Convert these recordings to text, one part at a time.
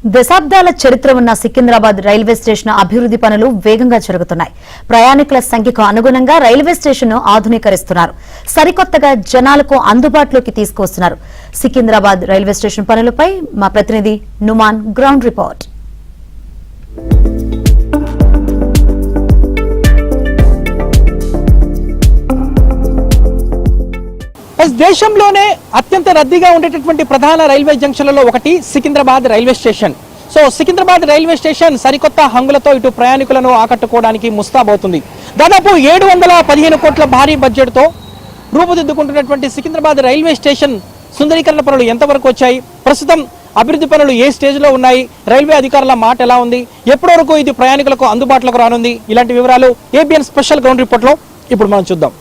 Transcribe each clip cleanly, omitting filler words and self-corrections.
దశాబ్దాల చరిత్ర ఉన్న సికింద్రాబాద్ రైల్వే స్టేషన్ అభివృద్ధి పనులు వేగంగా జరుగుతున్నాయి. ప్రయాణికుల సంఖ్యకు అనుగుణంగా రైల్వే స్టేషన్ ను ఆధునీకరిస్తున్నారు. సరికొత్తగా జనాలకు అందుబాటులోకి తీసుకువస్తున్నారు. సికింద్రాబాద్ రైల్వే స్టేషన్ పనులపై మా ప్రతినిధి నుమాన్ గ్రౌండ్ రిపోర్ట్. దేశంలోనే అత్యంత రద్దీగా ఉండేటటువంటి ప్రధాన రైల్వే జంక్షన్లలో ఒకటి Secunderabad railway station. So Secunderabad railway station సరికొత్త హంగులతో ఇటు ప్రయాణికులను ఆకట్టుకోవడానికి ముస్తాబవుతుంది. దాదాపు 715 కోట్ల భారీ బడ్జెట్తో రూపుదిద్దుకుంటున్నటువంటి సికింద్రాబాద్ రైల్వే స్టేషన్ సుందరీకరణ పనులు ఎంతవరకు వచ్చాయి, ప్రస్తుతం అభివృద్ధి పనులు ఏ స్టేజ్లో ఉన్నాయి, రైల్వే అధికారుల మాట ఎలా ఉంది, ఎప్పటి వరకు ఇది ప్రయాణికులకు అందుబాటులోకి రానుంది, ఇలాంటి వివరాలు ఏబిఎన్ స్పెషల్ గ్రౌండ్ రిపోర్ట్లో ఇప్పుడు మనం చూద్దాం.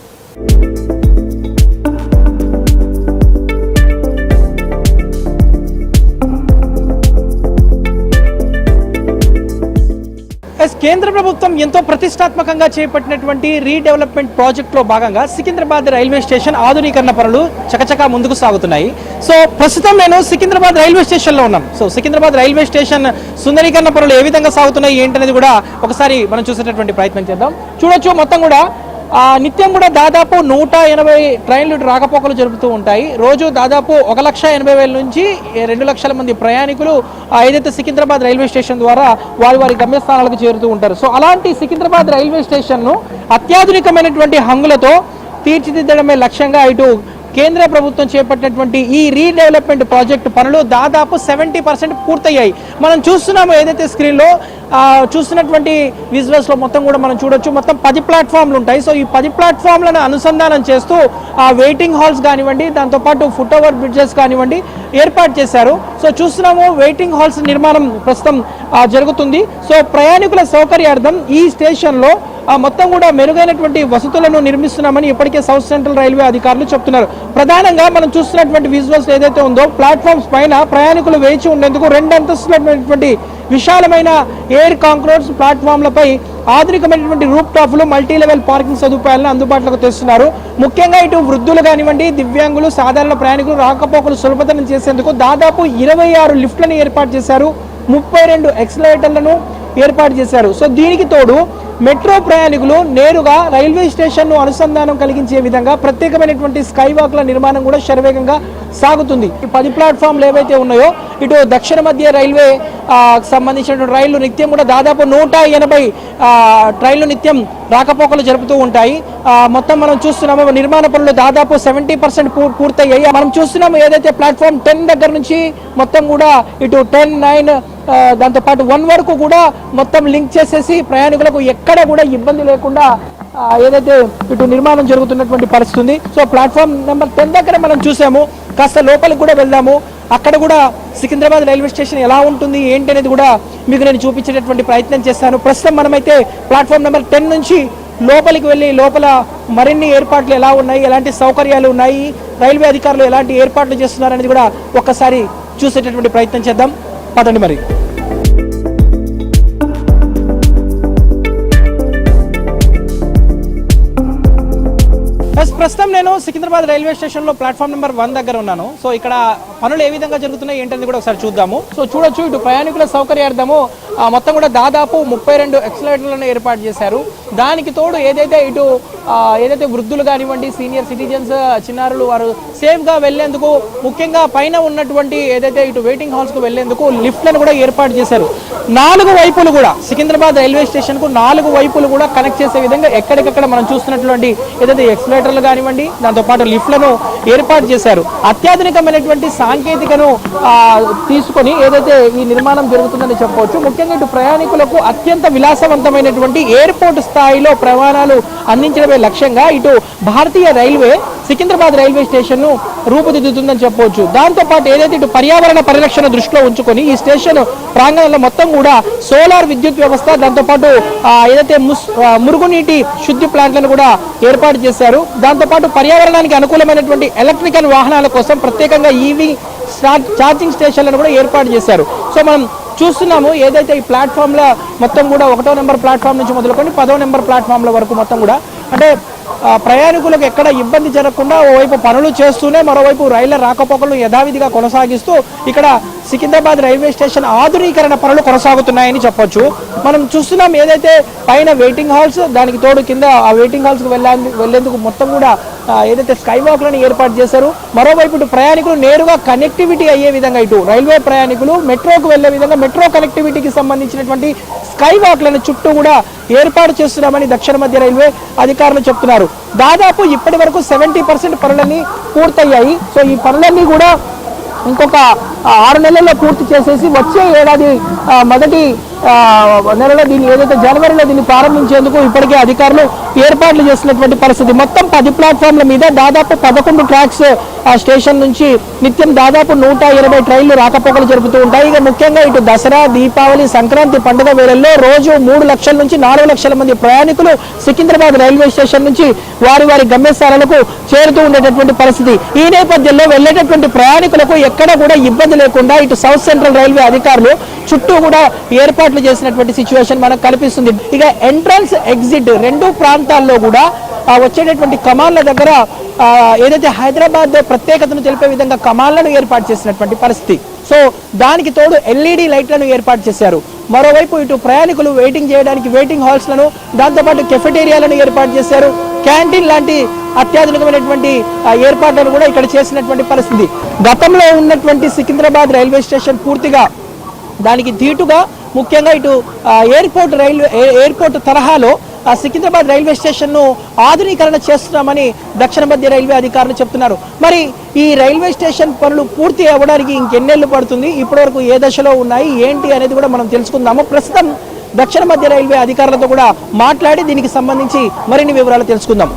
కేంద్ర ప్రభుత్వం ఎంతో ప్రతిష్టాత్మకంగా చేపట్టినటువంటి రీడెవలప్మెంట్ ప్రాజెక్టులో భాగంగా సికింద్రాబాద్ రైల్వే స్టేషన్ ఆధునీకరణ పనులు చకచకా ముందుకు సాగుతున్నాయి. సో ప్రస్తుతం నేను సికింద్రాబాద్ రైల్వే స్టేషన్లో ఉన్నాం. సో సికింద్రాబాద్ రైల్వే స్టేషన్ సుందరీకరణ పనులు ఏ విధంగా సాగుతున్నాయి ఏంటనేది కూడా ఒకసారి మనం చూసేటటువంటి ప్రయత్నం చేద్దాం. చూడొచ్చు, మొత్తం కూడా నిత్యం కూడా దాదాపు 180 ట్రైన్లు రాకపోకలు జరుపుతూ ఉంటాయి. రోజు దాదాపు 1,80,000 నుంచి 2 లక్షల మంది ప్రయాణికులు ఏదైతే సికింద్రాబాద్ రైల్వే స్టేషన్ ద్వారా వారి గమ్యస్థానాలకు చేరుతూ ఉంటారు. సో అలాంటి సికింద్రాబాద్ రైల్వే స్టేషన్ను అత్యాధునికమైనటువంటి హంగులతో తీర్చిదిద్దడమే లక్ష్యంగా ఇటు కేంద్ర ప్రభుత్వం చేపట్టినటువంటి ఈ రీడెవలప్మెంట్ ప్రాజెక్టు పనులు దాదాపు 70% పూర్తయ్యాయి. మనం చూస్తున్నాము, ఏదైతే స్క్రీన్లో చూస్తున్నటువంటి విజువల్స్లో మొత్తం కూడా మనం చూడొచ్చు. మొత్తం 10 ప్లాట్ఫామ్లు ఉంటాయి. సో ఈ 10 ప్లాట్ఫామ్లను అనుసంధానం చేస్తూ వెయిటింగ్ హాల్స్ కానివ్వండి, దాంతోపాటు ఫుట్ ఓవర్ బ్రిడ్జెస్ కానివ్వండి ఏర్పాటు చేశారు. సో చూస్తున్నాము, వెయిటింగ్ హాల్స్ నిర్మాణం ప్రస్తుతం జరుగుతుంది. సో ప్రయాణికుల సౌకర్యార్థం ఈ స్టేషన్లో మొత్తం కూడా మెరుగైనటువంటి వసతులను నిర్మిస్తున్నామని ఇప్పటికే సౌత్ సెంట్రల్ రైల్వే అధికారులు చెప్తున్నారు. ప్రధానంగా మనం చూస్తున్నటువంటి విజువల్స్ ఏదైతే ఉందో, ప్లాట్ఫామ్స్ పైన ప్రయాణికులు వేచి ఉండేందుకు 2 అంతస్తులైనటువంటి విశాలమైన ఎయిర్ కాంక్రీట్స్ ప్లాట్ఫామ్లపై ఆధునికమైనటువంటి రూప్ టాప్లు, మల్టీ లెవెల్ పార్కింగ్ సదుపాయాలను అందుబాటులోకి తెస్తున్నారు. ముఖ్యంగా ఇటు వృద్ధులు కానివ్వండి, దివ్యాంగులు, సాధారణ ప్రయాణికులు రాకపోకలు సులభతరం చేసేందుకు దాదాపు 26 లిఫ్ట్లను ఏర్పాటు చేశారు. 32 ఎక్సలేటర్లను ఏర్పాటు చేశారు. సో దీనికి తోడు మెట్రో ప్రయాణికులు నేరుగా రైల్వే స్టేషన్ను అనుసంధానం కలిగించే విధంగా ప్రత్యేకమైనటువంటి స్కై వాక్ల నిర్మాణం కూడా శరవేగంగా సాగుతుంది. ఈ 10 ప్లాట్ఫామ్లు ఏవైతే ఉన్నాయో, ఇటు దక్షిణ మధ్య రైల్వే సంబంధించినటువంటి రైళ్లు నిత్యం కూడా దాదాపు 180 ట్రైన్లు నిత్యం రాకపోకలు జరుపుతూ ఉంటాయి. మొత్తం మనం చూస్తున్నాము, నిర్మాణ పనులు దాదాపు 70% పూర్తయ్యాయి. మనం చూస్తున్నాము, ఏదైతే ప్లాట్ఫామ్ 10 దగ్గర నుంచి మొత్తం కూడా ఇటు 10, 9 దాంతోపాటు 1 వరకు కూడా మొత్తం లింక్ చేసేసి ప్రయాణికులకు ఎక్కడ కూడా ఇబ్బంది లేకుండా ఏదైతే ఇటు నిర్మాణం జరుగుతున్నటువంటి పరిస్థితి ఉంది. సో ప్లాట్ఫామ్ నెంబర్ 10 దగ్గర మనం చూసాము. కాస్త లోపలికి కూడా వెళ్దాము. అక్కడ కూడా సికింద్రాబాద్ రైల్వే స్టేషన్ ఎలా ఉంటుంది ఏంటి అనేది కూడా మీకు నేను చూపించేటటువంటి ప్రయత్నం చేస్తాను. ప్రస్తుతం మనమైతే ప్లాట్ఫామ్ నెంబర్ 10 నుంచి లోపలికి వెళ్ళి లోపల మరిన్ని ఏర్పాట్లు ఎలా ఉన్నాయి, ఎలాంటి సౌకర్యాలు ఉన్నాయి, రైల్వే అధికారులు ఎలాంటి ఏర్పాట్లు చేస్తున్నారు అనేది కూడా ఒక్కసారి చూసేటటువంటి ప్రయత్నం చేద్దాం. పదండి మరి. ప్రస్తుతం నేను సికింద్రాబాద్ రైల్వే స్టేషన్ లో ప్లాట్ఫామ్ నెంబర్ 1 దగ్గర ఉన్నాను. సో ఇక్కడ పనులు ఏ విధంగా జరుగుతున్నాయి ఏంటనేది కూడా ఒకసారి చూద్దాము. సో చూడొచ్చు, ఇటు ప్రయాణికుల సౌకర్యార్థము మొత్తం కూడా దాదాపు 32 ఎక్సలేటర్లను ఏర్పాటు చేశారు. దానికి తోడు ఏదైతే వృద్ధులు కానివ్వండి, సీనియర్ సిటిజన్స్, చిన్నారులు వారు సేఫ్గా వెళ్లేందుకు ముఖ్యంగా పైన ఉన్నటువంటి ఏదైతే ఇటు వెయిటింగ్ హాల్స్కు వెళ్లేందుకు లిఫ్ట్లను కూడా ఏర్పాటు చేశారు. 4 వైపులు కూడా సికింద్రాబాద్ రైల్వే స్టేషన్కు 4 వైపులు కూడా కనెక్ట్ చేసే విధంగా ఎక్కడికక్కడ మనం చూస్తున్నటువంటి ఏదైతే ఎక్సలేటర్లు కానివ్వండి, దాంతోపాటు లిఫ్ట్లను ఏర్పాటు చేశారు. అత్యాధునికమైనటువంటి సాంకేతికను తీసుకొని ఏదైతే ఈ నిర్మాణం జరుగుతుందని చెప్పవచ్చు. ముఖ్యంగా ఇటు ప్రయాణికులకు అత్యంత విలాసవంతమైనటువంటి ఎయిర్పోర్ట్ స్థాయిలో ప్రయాణాలు అందించడమే లక్ష్యంగా ఇటు భారతీయ రైల్వే సికింద్రాబాద్ రైల్వే స్టేషన్ ను రూపుదిద్దుతుందని చెప్పవచ్చు. దాంతోపాటు ఏదైతే ఇటు పర్యావరణ పరిరక్షణ దృష్టిలో ఉంచుకొని ఈ స్టేషన్ ప్రాంగణంలో మొత్తం కూడా సోలార్ విద్యుత్ వ్యవస్థ, దాంతోపాటు ఏదైతే మురుగునీటి శుద్ధి ప్లాంట్లను కూడా ఏర్పాటు చేశారు. దాంతోపాటు పర్యావరణానికి అనుకూలమైనటువంటి ఎలక్ట్రికల్ వాహనాల కోసం ప్రత్యేకంగా ఈవీ ఛార్జింగ్ స్టేషన్లను కూడా ఏర్పాటు చేశారు. సో మనం చూస్తున్నాము, ఏదైతే ఈ ప్లాట్ఫామ్లో మొత్తం కూడా 1వ నెంబర్ ప్లాట్ఫామ్ నుంచి మొదలుకొని 10వ నెంబర్ ప్లాట్ఫామ్ల వరకు మొత్తం కూడా అంటే ప్రయాణికులకు ఎక్కడ ఇబ్బంది జరగకుండా ఓవైపు పనులు చేస్తూనే మరోవైపు రైళ్ల రాకపోకలను యథావిధిగా కొనసాగిస్తూ ఇక్కడ సికింద్రాబాద్ రైల్వే స్టేషన్ ఆధునీకరణ పనులు కొనసాగుతున్నాయని చెప్పొచ్చు. మనం చూస్తున్నాం ఏదైతే పైన వెయిటింగ్ హాల్స్, దానికి తోడు కింద ఆ వెయిటింగ్ హాల్స్కి వెళ్లేందుకు మొత్తం కూడా ఏదైతే స్కై వాక్లను ఏర్పాటు చేశారు. మరోవైపు ఇటు ప్రయాణికులు నేరుగా కనెక్టివిటీ అయ్యే విధంగా ఇటు రైల్వే ప్రయాణికులు మెట్రోకు వెళ్లే విధంగా మెట్రో కనెక్టివిటీకి సంబంధించినటువంటి స్కై వాక్లను చుట్టూ కూడా ఏర్పాటు చేస్తున్నామని దక్షిణ మధ్య రైల్వే అధికారులు చెప్తున్నారు. దాదాపు ఇప్పటి వరకు 70% పనులన్నీ పూర్తయ్యాయి. సో ఈ పనులన్నీ కూడా ఇంకొక 6 నెలల్లో పూర్తి చేసేసి వచ్చే ఏడాది మొదటి నెలలో దీన్ని ఏదైతే జనవరిలో దీన్ని ప్రారంభించేందుకు ఇప్పటికే అధికారులు ఏర్పాట్లు చేసినటువంటి పరిస్థితి. మొత్తం 10 ప్లాట్ఫామ్ల మీద దాదాపు 11 ట్రాక్స్ స్టేషన్ నుంచి నిత్యం దాదాపు 120 ట్రైన్లు రాకపోకలు జరుపుతూ ఉంటాయి. ఇక ముఖ్యంగా ఇటు దసరా, దీపావళి, సంక్రాంతి పండుగ వేళల్లో రోజు 3 లక్షల నుంచి 4 లక్షల మంది ప్రయాణికులు సికింద్రాబాద్ రైల్వే స్టేషన్ నుంచి వారి వారి గమ్యస్థానాలకు చేరుతూ ఉండేటటువంటి పరిస్థితి. ఈ నేపథ్యంలో వెళ్లేటటువంటి ప్రయాణికులకు ఎక్కడ కూడా ఇబ్బంది లేకుండా ఇటు సౌత్ సెంట్రల్ రైల్వే అధికారులు చుట్టూ కూడా ఏర్పాట్లు చేసినటువంటి సిచ్యువేషన్ మనకు కనిపిస్తుంది. ఇక ఎంట్రన్స్, ఎగ్జిట్ రెండు ప్రాంతాల్లో కూడా వచ్చేటటువంటి కమాన్ల దగ్గర ఏదైతే హైదరాబాద్ ప్రత్యేకతను తెలిపే విధంగా కమాన్లను ఏర్పాటు చేసినటువంటి పరిస్థితి. సో దానికి తోడు LED లైట్లను ఏర్పాటు చేశారు. మరోవైపు ఇటు ప్రయాణికులు వెయిటింగ్ చేయడానికి వెయిటింగ్ హాల్స్లను, దాంతోపాటు కెఫెటేరియాలను ఏర్పాటు చేశారు. క్యాంటీన్ లాంటి అత్యాధునికమైనటువంటి ఏర్పాట్లను కూడా ఇక్కడ చేసినటువంటి పరిస్థితి. గతంలో ఉన్నటువంటి సికింద్రాబాద్ రైల్వే స్టేషన్ పూర్తిగా దానికి ధీటుగా ముఖ్యంగా ఇటు ఎయిర్పోర్ట్ తరహాలో సికింద్రాబాద్ రైల్వే స్టేషన్ ను ఆధునీకరణ చేస్తున్నామని దక్షిణ మధ్య రైల్వే అధికారులు చెప్తున్నారు. మరి ఈ రైల్వే స్టేషన్ పనులు పూర్తి అవ్వడానికి ఇంకెన్నేళ్లు పడుతుంది, ఇప్పటివరకు ఏ దశలో ఉన్నాయి ఏంటి అనేది కూడా మనం తెలుసుకుందాము. ప్రస్తుతం దక్షిణ మధ్య రైల్వే అధికారులతో కూడా మాట్లాడి దీనికి సంబంధించి మరిన్ని వివరాలు తెలుసుకుందాం.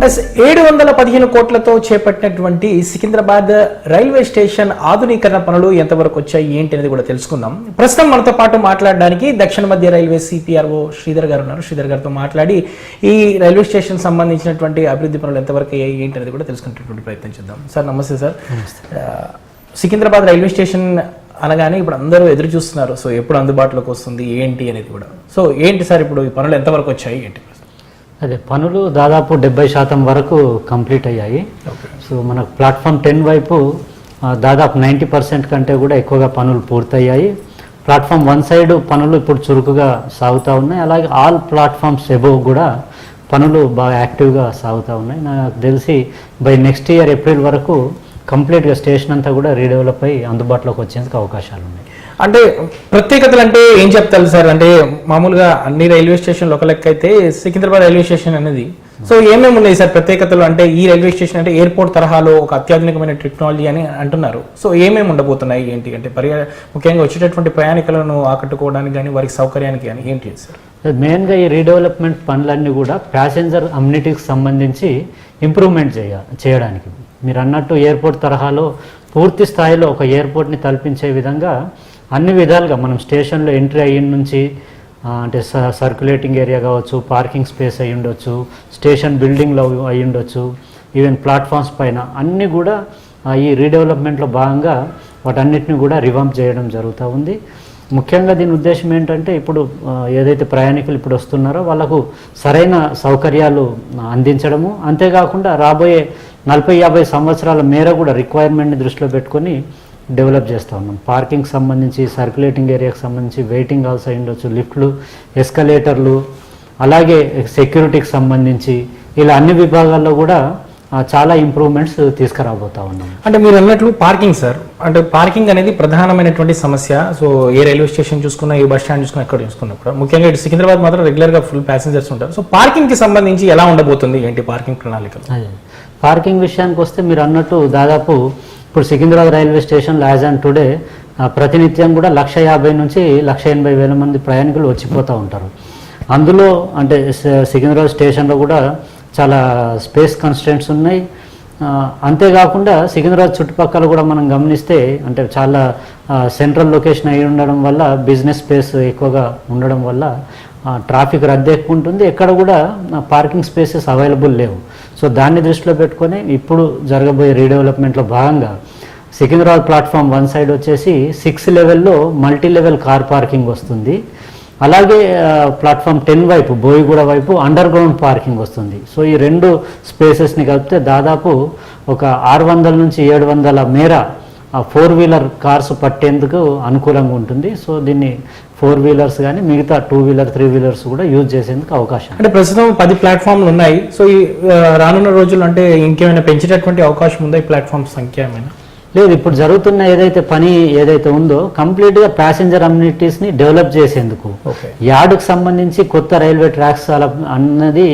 715 కోట్లతో చేపట్టినటువంటి సికింద్రాబాద్ రైల్వే స్టేషన్ ఆధునీకరణ పనులు ఎంతవరకు వచ్చాయి ఏంటి అనేది కూడా తెలుసుకుందాం. ప్రస్తుతం మనతో పాటు మాట్లాడడానికి దక్షిణ మధ్య రైల్వే CPRO శ్రీధర్ గారు ఉన్నారు. శ్రీధర్ గారితో మాట్లాడి ఈ రైల్వే స్టేషన్ సంబంధించినటువంటి అభివృద్ధి పనులు ఎంతవరకు అయ్యాయి ఏంటి అనేది కూడా తెలుసుకునేటువంటి ప్రయత్నం చేద్దాం. సార్ నమస్తే సార్. సికింద్రాబాద్ రైల్వే స్టేషన్ అనగానే ఇప్పుడు అందరూ ఎదురు చూస్తున్నారు. సో ఎప్పుడు అందుబాటులోకి వస్తుంది ఏంటి అనేది కూడా. సో ఏంటి సార్ ఇప్పుడు ఈ పనులు ఎంతవరకు వచ్చాయి ఏంటి? అదే పనులు దాదాపు 70% వరకు కంప్లీట్ అయ్యాయి. సో మనకు ప్లాట్ఫామ్ 10 వైపు దాదాపు 90% కంటే కూడా ఎక్కువగా పనులు పూర్తయ్యాయి. ప్లాట్ఫామ్ 1 సైడ్ పనులు ఇప్పుడు చురుకుగా సాగుతూ ఉన్నాయి. అలాగే ఆల్ ప్లాట్ఫామ్స్ ఎబోవ్ కూడా పనులు బాగా యాక్టివ్గా సాగుతూ ఉన్నాయి. నాకు తెలిసి బై నెక్స్ట్ ఇయర్ ఏప్రిల్ వరకు కంప్లీట్గా స్టేషన్ అంతా కూడా రీడెవలప్ అయ్యి అందుబాటులోకి వచ్చేందుకు అవకాశాలు ఉన్నాయి. అంటే ప్రత్యేకతలు అంటే ఏం చెప్తారు సార్? అంటే మామూలుగా అన్ని రైల్వే స్టేషన్ ఒక లెక్క అయితే సికింద్రాబాద్ రైల్వే స్టేషన్ అనేది సో ఏమేమి ఉన్నాయి సార్ ప్రత్యేకతలు? అంటే ఈ రైల్వే స్టేషన్ అంటే ఎయిర్పోర్ట్ తరహాలో ఒక అత్యాధునికమైన టెక్నాలజీ అని అంటున్నారు. సో ఏమేమి ఉండబోతున్నాయి ఏంటి? అంటే ముఖ్యంగా వచ్చేటటువంటి ప్రయాణికులను ఆకట్టుకోవడానికి కానీ వారికి సౌకర్యానికి కానీ ఏంటి సార్? మెయిన్గా ఈ రీడెవలప్మెంట్ పనులన్నీ కూడా ప్యాసింజర్ అమ్యూనిటీకి సంబంధించి ఇంప్రూవ్మెంట్ చేయడానికి మీరు అన్నట్టు ఎయిర్పోర్ట్ తరహాలో పూర్తి స్థాయిలో ఒక ఎయిర్పోర్ట్ని తలపించే విధంగా అన్ని విధాలుగా మనం స్టేషన్లో ఎంట్రీ అయిన నుంచి అంటే సర్క్యులేటింగ్ ఏరియా కావచ్చు, పార్కింగ్ స్పేస్ అయి ఉండొచ్చు, స్టేషన్ బిల్డింగ్లో అయి ఉండొచ్చు, ఈవెన్ ప్లాట్ఫామ్స్ పైన అన్నీ కూడా ఈ రీడెవలప్మెంట్లో భాగంగా వాటన్నిటిని కూడా రివాంప్ చేయడం జరుగుతూ ఉంది. ముఖ్యంగా దీని ఉద్దేశం ఏంటంటే ఇప్పుడు ఏదైతే ప్రయాణికులు ఇప్పుడు వస్తున్నారో వాళ్ళకు సరైన సౌకర్యాలు అందించడము, అంతేకాకుండా రాబోయే 40-50 సంవత్సరాల మేర కూడా రిక్వైర్మెంట్ని దృష్టిలో పెట్టుకొని డెవలప్ చేస్తూ ఉన్నాం. పార్కింగ్ సంబంధించి, సర్క్యులేటింగ్ ఏరియాకి సంబంధించి వెయిటింగ్ హాల్స్ అయి ఉండొచ్చు, లిఫ్ట్లు, ఎస్కలేటర్లు, అలాగే సెక్యూరిటీకి సంబంధించి ఇలా అన్ని విభాగాల్లో కూడా చాలా ఇంప్రూవ్మెంట్స్ తీసుకురాబోతా ఉన్నాం. అంటే మీరు అన్నట్లు పార్కింగ్ సార్, అంటే పార్కింగ్ అనేది ప్రధానమైనటువంటి సమస్య. సో ఏ రైల్వే స్టేషన్ చూసుకున్నా, ఏ బస్ స్టాండ్ చూసుకున్నా, ఎక్కడ చూసుకున్నా కూడా ముఖ్యంగా ఇటు సికింద్రాబాద్ మాత్రం రెగ్యులర్గా ఫుల్ ప్యాసింజర్స్ ఉంటారు. సో పార్కింగ్కి సంబంధించి ఎలా ఉండబోతుంది ఏంటి పార్కింగ్ ప్రణాళిక? అదే పార్కింగ్ విషయానికి వస్తే మీరు అన్నట్టు దాదాపు ఇప్పుడు సికింద్రాబాద్ రైల్వే స్టేషన్లో యాజ్ ఆన్ టుడే ప్రతినిత్యం కూడా 150,000 నుంచి 180,000 మంది ప్రయాణికులు వచ్చిపోతూ ఉంటారు. అందులో అంటే సికింద్రాబాద్ స్టేషన్లో కూడా చాలా స్పేస్ కన్స్టెంట్స్ ఉన్నాయి. అంతేకాకుండా సికింద్రాబాద్ చుట్టుపక్కల కూడా మనం గమనిస్తే అంటే చాలా సెంట్రల్ లొకేషన్ అయి ఉండడం వల్ల బిజినెస్ స్పేస్ ఎక్కువగా ఉండడం వల్ల ట్రాఫిక్ రద్దీ ఎక్కువ ఉంటుంది. ఎక్కడ కూడా పార్కింగ్ స్పేసెస్ అవైలబుల్ లేవు. సో దాన్ని దృష్టిలో పెట్టుకొని ఇప్పుడు జరగబోయే రీడెవలప్మెంట్లో భాగంగా సికింద్రాబాద్ ప్లాట్ఫామ్ 1 సైడ్ వచ్చేసి 6 లెవెల్లో మల్టీ లెవెల్ కార్ పార్కింగ్ వస్తుంది. అలాగే ప్లాట్ఫామ్ 10 వైపు బోయిగూడ వైపు అండర్ గ్రౌండ్ పార్కింగ్ వస్తుంది. సో ఈ 2 స్పేసెస్ని కలిపితే దాదాపు ఒక 600 నుంచి 700 మేర 4 వీలర్ కార్స్ పట్టేందుకు అనుకూలంగా ఉంటుంది. సో దీన్ని 4 వీలర్స్ కానీ మిగతా 2 వీలర్ 3 వీలర్స్ కూడా యూజ్ చేసేందుకు అవకాశం. అంటే ప్రస్తుతం 10 ప్లాట్ఫామ్లు ఉన్నాయి. సో ఈ రానున్న రోజులు అంటే ఇంకేమైనా పెంచేటటువంటి అవకాశం ఉందా ఈ ప్లాట్ఫామ్ సంఖ్య ఏమైనా? లేదు, ఇప్పుడు జరుగుతున్న పని ఏదైతే ఉందో కంప్లీట్గా ప్యాసింజర్ అమ్యూనిటీస్ని డెవలప్ చేసేందుకు యార్డుకు సంబంధించి కొత్త రైల్వే ట్రాక్స్ అలా అన్నది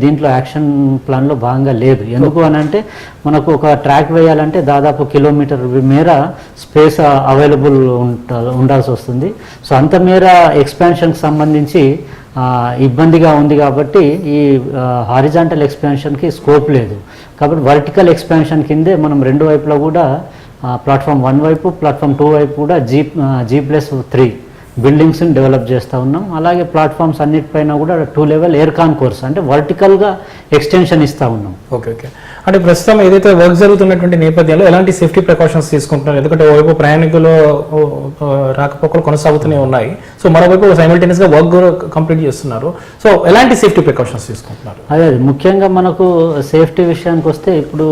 దీంట్లో యాక్షన్ ప్లాన్లో భాగంగా లేదు. ఎందుకు అని అంటే మనకు ఒక ట్రాక్ వేయాలంటే దాదాపు కిలోమీటర్ మేర స్పేస్ అవైలబుల్ ఉండాల్సి వస్తుంది. సో అంత మేర ఎక్స్పాన్షన్కి సంబంధించి ఇబ్బందిగా ఉంది కాబట్టి ఈ హారిజాంటల్ ఎక్స్పాన్షన్కి స్కోప్ లేదు. కాబట్టి వర్టికల్ ఎక్స్పాన్షన్ కిందే మనం 2 వైపులా కూడా ప్లాట్ఫామ్ 1 వైపు ప్లాట్ఫామ్ 2 వైపు కూడా G+3 బిల్డింగ్స్ని డెవలప్ చేస్తూ ఉన్నాం. అలాగే ప్లాట్ఫామ్స్ అన్నిటిపైన కూడా 2 లెవెల్ ఎయిర్ కాన్కోర్స్ అంటే వర్టికల్గా ఎక్స్టెన్షన్ ఇస్తూ ఉన్నాం. ఓకే. అంటే ప్రస్తుతం ఏదైతే వర్క్ జరుగుతున్నటువంటి నేపథ్యంలో ఎలాంటి సేఫ్టీ ప్రికాషన్స్ తీసుకుంటున్నారు? ఎందుకంటే ఓవైపు ప్రయాణికులు రాకపోకలు కొనసాగుతూనే ఉన్నాయి. సో మరోవైపు సైమల్టేనియస్గా వర్క్ కంప్లీట్ చేస్తున్నారు. సో ఎలాంటి సేఫ్టీ ప్రికాషన్స్ తీసుకుంటున్నారు? అదే ముఖ్యంగా మనకు సేఫ్టీ విషయానికి వస్తే ఇప్పుడు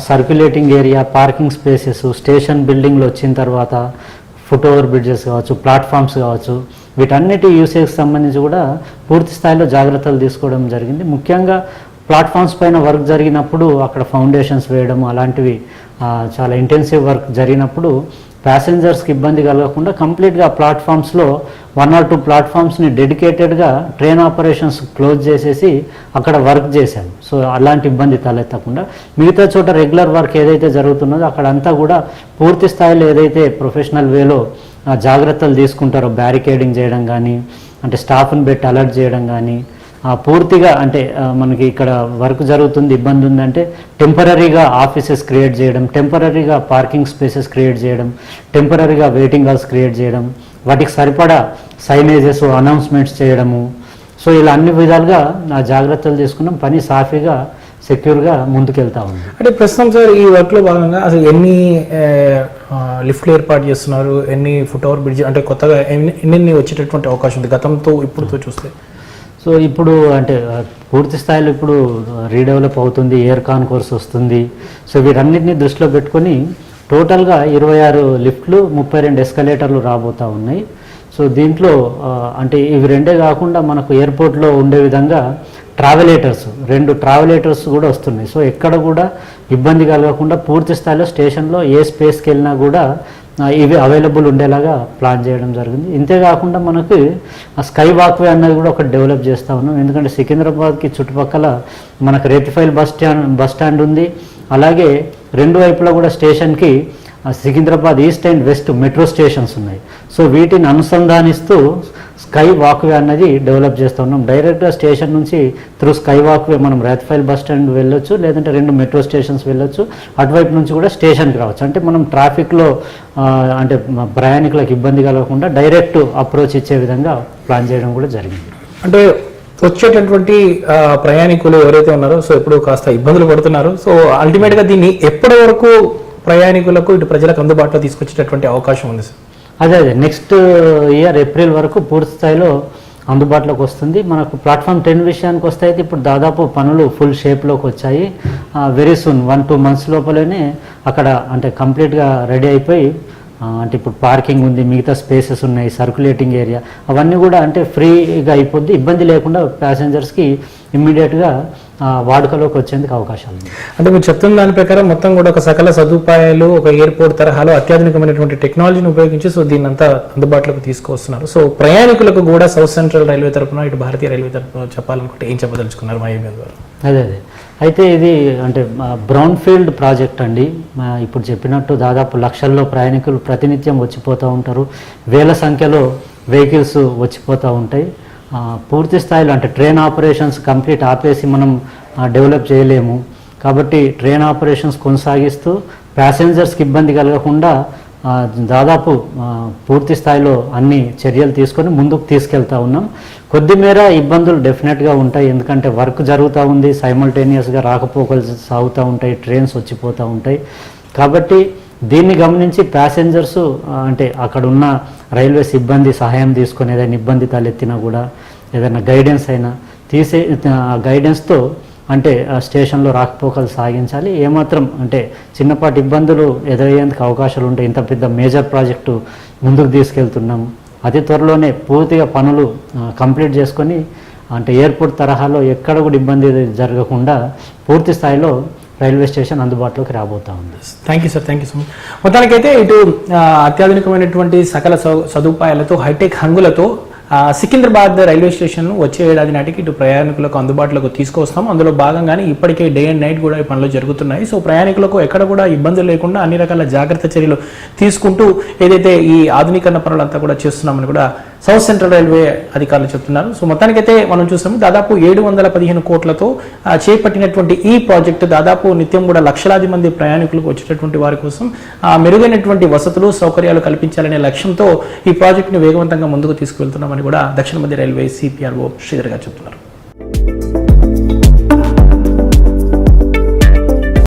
circulating area, parking spaces, station బిల్డింగ్లు వచ్చిన తర్వాత ఫుట్ ఓవర్ బ్రిడ్జెస్ కావచ్చు, ప్లాట్ఫామ్స్ కావచ్చు, వీటన్నిటి యూసేజ్కి సంబంధించి కూడా పూర్తి స్థాయిలో జాగ్రత్తలు తీసుకోవడం జరిగింది. ముఖ్యంగా ప్లాట్ఫామ్స్ పైన వర్క్ జరిగినప్పుడు అక్కడ ఫౌండేషన్స్ వేయడం అలాంటివి చాలా ఇంటెన్సివ్ వర్క్ జరిగినప్పుడు ప్యాసింజర్స్కి ఇబ్బంది కలగకుండా కంప్లీట్గా ప్లాట్ఫామ్స్లో 1 or 2 ప్లాట్ఫామ్స్ని డెడికేటెడ్గా ట్రైన్ ఆపరేషన్స్ క్లోజ్ చేసేసి అక్కడ వర్క్ చేశాను. సో అలాంటి ఇబ్బంది తలెత్తకుండా మిగతా చోట రెగ్యులర్ వర్క్ ఏదైతే జరుగుతున్నదో అక్కడంతా కూడా పూర్తి స్థాయిలో ఏదైతే ప్రొఫెషనల్ వేలో జాగ్రత్తలు తీసుకుంటారో బ్యారికేడింగ్ చేయడం కానీ, అంటే స్టాఫ్ని పెట్టి అలర్ట్ చేయడం కానీ, పూర్తిగా అంటే మనకి ఇక్కడ వర్క్ జరుగుతుంది ఇబ్బంది ఉందంటే టెంపరీగా ఆఫీసెస్ క్రియేట్ చేయడం, టెంపరీగా పార్కింగ్ స్పేసెస్ క్రియేట్ చేయడం, టెంపరీగా వెయిటింగ్ హాల్స్ క్రియేట్ చేయడం, వాటికి సరిపడా సైనేజెస్ అనౌన్స్మెంట్స్ చేయడము. సో ఇలా అన్ని విధాలుగా జాగ్రత్తలు తీసుకున్నాం. పని సాఫీగా సెక్యూర్గా ముందుకెళ్తా ఉంది. అంటే ప్రస్తుతం సార్ ఈ వర్క్లో భాగంగా అసలు ఎన్ని లిఫ్ట్లు ఏర్పాటు చేస్తున్నారు, ఎన్ని ఫుట్ ఓవర్ బ్రిడ్జ్ అంటే కొత్తగా ఎన్ని వచ్చేటటువంటి అవకాశం ఉంది గతంతో ఇప్పుడుతో చూస్తే? సో ఇప్పుడు అంటే పూర్తి స్థాయిలో ఇప్పుడు రీడెవలప్ అవుతుంది, ఎయిర్ కాన్కోర్స్ వస్తుంది. సో వీటన్నిటిని దృష్టిలో పెట్టుకొని టోటల్గా 26 లిఫ్ట్లు 32 ఎస్కలేటర్లు రాబోతూ ఉన్నాయి. సో దీంట్లో అంటే ఇవి 2 కాకుండా మనకు ఎయిర్పోర్ట్లో ఉండే విధంగా ట్రావెలేటర్స్ 2 ట్రావెలేటర్స్ కూడా వస్తున్నాయి. సో ఎక్కడ కూడా ఇబ్బంది కలగకుండా పూర్తి స్థాయిలో స్టేషన్లో ఏ స్పేస్కి వెళ్ళినా కూడా ఇవి అవైలబుల్ ఉండేలాగా ప్లాన్ చేయడం జరిగింది. ఇంతేకాకుండా మనకి స్కై వాక్వే అన్నది కూడా ఒకటి డెవలప్ చేస్తూ ఉన్నాం. ఎందుకంటే సికింద్రాబాద్కి చుట్టుపక్కల మనకు రేతిఫైల్ బస్ స్టాండ్ ఉంది. అలాగే 2 వైపులా కూడా స్టేషన్కి Secunderabad east and west metro stations ఉన్నాయి. సో వీటిని అనుసంధానిస్తూ స్కై వాక్వే అన్నది డెవలప్ చేస్తూ ఉన్నాం. డైరెక్ట్గా స్టేషన్ నుంచి త్రూ స్కై వాక్వే మనం రేతిఫైల్ బస్ స్టాండ్ వెళ్ళొచ్చు, లేదంటే 2 మెట్రో స్టేషన్స్ వెళ్ళొచ్చు, అటువైపు నుంచి కూడా స్టేషన్కి రావచ్చు. అంటే మనం ట్రాఫిక్లో అంటే ప్రయాణికులకు ఇబ్బంది కలగకుండా డైరెక్ట్ అప్రోచ్ ఇచ్చే విధంగా ప్లాన్ చేయడం కూడా జరిగింది. అంటే వచ్చేటటువంటి ప్రయాణికులు ఎవరైతే ఉన్నారో సో ఇప్పుడు కాస్త ఇబ్బందులు పడుతున్నారు. సో అల్టిమేట్గా దీన్ని ఎప్పటి వరకు ప్రయాణికులకు ఇటు ప్రజలకు అందుబాటులో తీసుకొచ్చేటటువంటి అవకాశం ఉంది సార్? అదే నెక్స్ట్ ఇయర్ ఏప్రిల్ వరకు పూర్తి స్థాయిలో అందుబాటులోకి వస్తుంది. మనకు ప్లాట్ఫామ్ 10 విషయానికి వస్తే అయితే ఇప్పుడు దాదాపు పనులు ఫుల్ షేప్లోకి వచ్చాయి. వెరీ సూన్ 1-2 months లోపలనే అక్కడ అంటే కంప్లీట్గా రెడీ అయిపోయి అంటే ఇప్పుడు పార్కింగ్ ఉంది, మిగతా స్పేసెస్ ఉన్నాయి, సర్క్యులేటింగ్ ఏరియా అవన్నీ కూడా అంటే ఫ్రీగా అయిపోద్ది. ఇబ్బంది లేకుండా ప్యాసింజర్స్కి ఇమ్మీడియట్గా వాడుకలోకి వచ్చేందుకు అవకాశాలు ఉంది. అంటే మీరు చెప్తున్న దాని ప్రకారం మొత్తం కూడా ఒక సకల సదుపాయాలు ఒక ఎయిర్పోర్ట్ తరహాలో అత్యాధునికమైనటువంటి టెక్నాలజీని ఉపయోగించి సో దీన్ని అంతా అందుబాటులోకి తీసుకొస్తున్నారు. సో ప్రయాణికులకు కూడా సౌత్ సెంట్రల్ రైల్వే తరఫున ఇటు భారతీయ రైల్వే తరఫున చెప్పాలనుకుంటే ఏం చెప్పదలుచుకున్నారు మా యూనియన్ ద్వారా? అదే అయితే ఇది అంటే బ్రౌన్ ఫీల్డ్ ప్రాజెక్ట్ అండి. ఇప్పుడు చెప్పినట్టు దాదాపు లక్షల్లో ప్రయాణికులు ప్రతినిత్యం వచ్చిపోతూ ఉంటారు, వేల సంఖ్యలో వెహికల్స్ వచ్చిపోతూ ఉంటాయి. పూర్తి స్థాయిలో అంటే ట్రైన్ ఆపరేషన్స్ కంప్లీట్ ఆపేసి మనం డెవలప్ చేయలేము. కాబట్టి ట్రైన్ ఆపరేషన్స్ కొనసాగిస్తూ ప్యాసింజర్స్కి ఇబ్బంది కలగకుండా దాదాపు పూర్తి స్థాయిలో అన్ని చర్యలు తీసుకొని ముందుకు తీసుకెళ్తా ఉన్నాం. కొద్దిమేర ఇబ్బందులు డెఫినెట్గా ఉంటాయి, ఎందుకంటే వర్క్ జరుగుతూ ఉంది, సైమల్టేనియస్గా రాకపోకలు సాగుతూ ఉంటాయి, ట్రైన్స్ వచ్చిపోతూ ఉంటాయి. కాబట్టి దీన్ని గమనించి ప్యాసింజర్స్ అంటే అక్కడ ఉన్న రైల్వే సిబ్బంది సహాయం తీసుకొని ఏదైనా ఇబ్బంది తలెత్తినా కూడా ఏదైనా గైడెన్స్ అయినా గైడెన్స్తో అంటే స్టేషన్లో రాకపోకలు సాగించాలి. ఏమాత్రం అంటే చిన్నపాటి ఇబ్బందులు ఎదురయ్యేందుకు అవకాశాలు ఉంటాయి. ఇంత పెద్ద మేజర్ ప్రాజెక్టు ముందుకు తీసుకెళ్తున్నాం. అతి త్వరలోనే పూర్తిగా పనులు కంప్లీట్ చేసుకొని అంటే ఎయిర్పోర్ట్ తరహాలో ఎక్కడ కూడా ఇబ్బంది జరగకుండా పూర్తి స్థాయిలో రైల్వే స్టేషన్ అందుబాటులోకి రాబోతా ఉంది. Thank you sir, thank you so much. మొత్తానికైతే ఇటు అత్యాధునికమైనటువంటి సకల సదుపాయాలతో హైటెక్ హంగులతో సికింద్రాబాద్ రైల్వే స్టేషన్ వచ్చే ఏడాది నాటికి ఇటు ప్రయాణికులకు అందుబాటులోకి తీసుకొస్తాం. అందులో భాగంగానే ఇప్పటికే డే అండ్ నైట్ కూడా ఈ పనులు జరుగుతున్నాయి. సో ప్రయాణికులకు ఎక్కడ కూడా ఇబ్బందులు లేకుండా అన్ని రకాల జాగ్రత్త చర్యలు తీసుకుంటూ ఏదైతే ఈ ఆధునీకరణ పనులంతా కూడా చేస్తున్నామని కూడా సౌత్ సెంట్రల్ రైల్వే అధికారులు చెప్తున్నారు. సో మొత్తానికైతే మనం చూసాము దాదాపు 715 కోట్లతో చేపట్టినటువంటి ఈ ప్రాజెక్టు దాదాపు నిత్యం కూడా లక్షలాది మంది ప్రయాణికులకు వచ్చేటటువంటి వారి కోసం మెరుగైనటువంటి వసతులు సౌకర్యాలు కల్పించాలనే లక్ష్యంతో ఈ ప్రాజెక్టుని వేగవంతంగా ముందుకు తీసుకువెళ్తున్నామని కూడా దక్షిణ మధ్య రైల్వే సిపిఆర్ఓ శ్రీధర్ గారు చెప్తున్నారు.